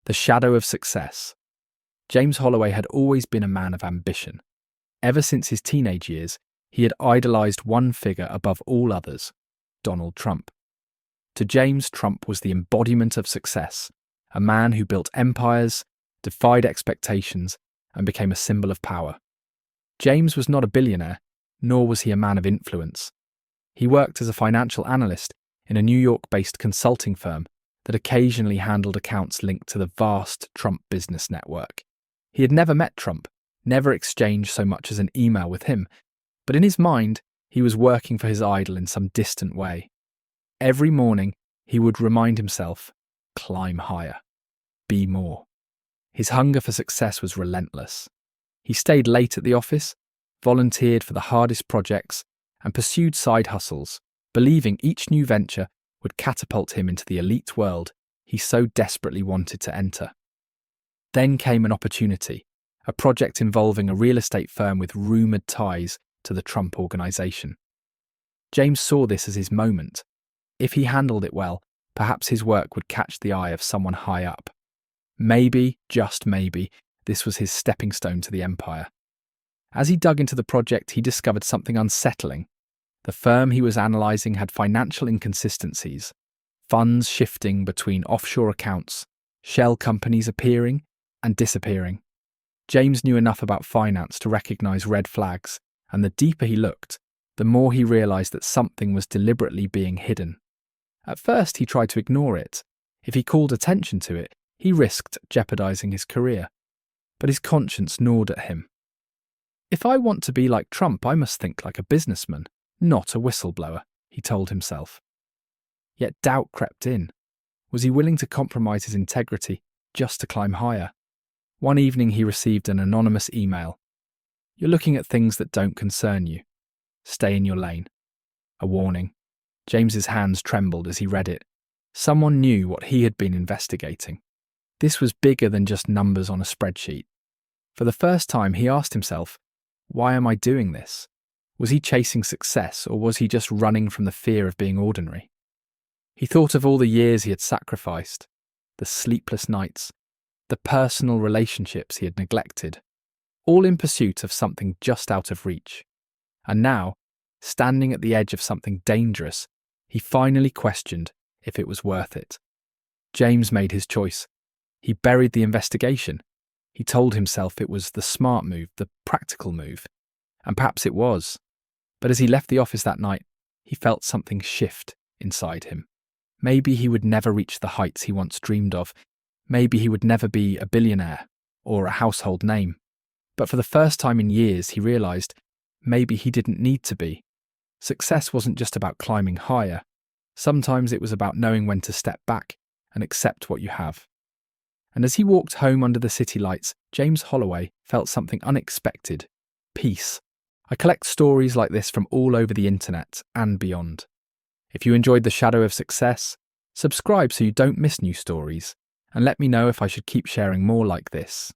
The shadow of success. James Holloway had always been a man of ambition. Ever since his teenage years, he had idolized one figure above all others, Donald Trump. To James, Trump was the embodiment of success, a man who built empires, defied expectations, and became a symbol of power. James was not a billionaire, nor was he a man of influence. He worked as a financial analyst in a New York-based consulting firm that occasionally handled accounts linked to the vast Trump business network. He had never met Trump, never exchanged so much as an email with him, but in his mind, he was working for his idol in some distant way. Every morning, he would remind himself, climb higher, be more. His hunger for success was relentless. He stayed late at the office, volunteered for the hardest projects, and pursued side hustles, believing each new venture would catapult him into the elite world he so desperately wanted to enter. Then came an opportunity, a project involving a real estate firm with rumoured ties to the Trump organization. James saw this as his moment. If he handled it well, perhaps his work would catch the eye of someone high up. Maybe, just maybe, this was his stepping stone to the empire. As he dug into the project, he discovered something unsettling. The firm he was analysing had financial inconsistencies, funds shifting between offshore accounts, shell companies appearing and disappearing. James knew enough about finance to recognise red flags, and the deeper he looked, the more he realised that something was deliberately being hidden. At first, he tried to ignore it. If he called attention to it, he risked jeopardising his career. But his conscience gnawed at him. If I want to be like Trump, I must think like a businessman, not a whistleblower, he told himself. Yet doubt crept in. Was he willing to compromise his integrity just to climb higher? One evening he received an anonymous email. You're looking at things that don't concern you. Stay in your lane. A warning. James's hands trembled as he read it. Someone knew what he had been investigating. This was bigger than just numbers on a spreadsheet. For the first time, he asked himself, why am I doing this? Was he chasing success, or was he just running from the fear of being ordinary? He thought of all the years he had sacrificed, the sleepless nights, the personal relationships he had neglected, all in pursuit of something just out of reach. And now, standing at the edge of something dangerous, he finally questioned if it was worth it. James made his choice. He buried the investigation. He told himself it was the smart move, the practical move. And perhaps it was. But as he left the office that night, he felt something shift inside him. Maybe he would never reach the heights he once dreamed of. Maybe he would never be a billionaire or a household name. But for the first time in years, he realised maybe he didn't need to be. Success wasn't just about climbing higher. Sometimes it was about knowing when to step back and accept what you have. And as he walked home under the city lights, James Holloway felt something unexpected: peace. I collect stories like this from all over the internet and beyond. If you enjoyed The Shadow of Success, subscribe so you don't miss new stories, and let me know if I should keep sharing more like this.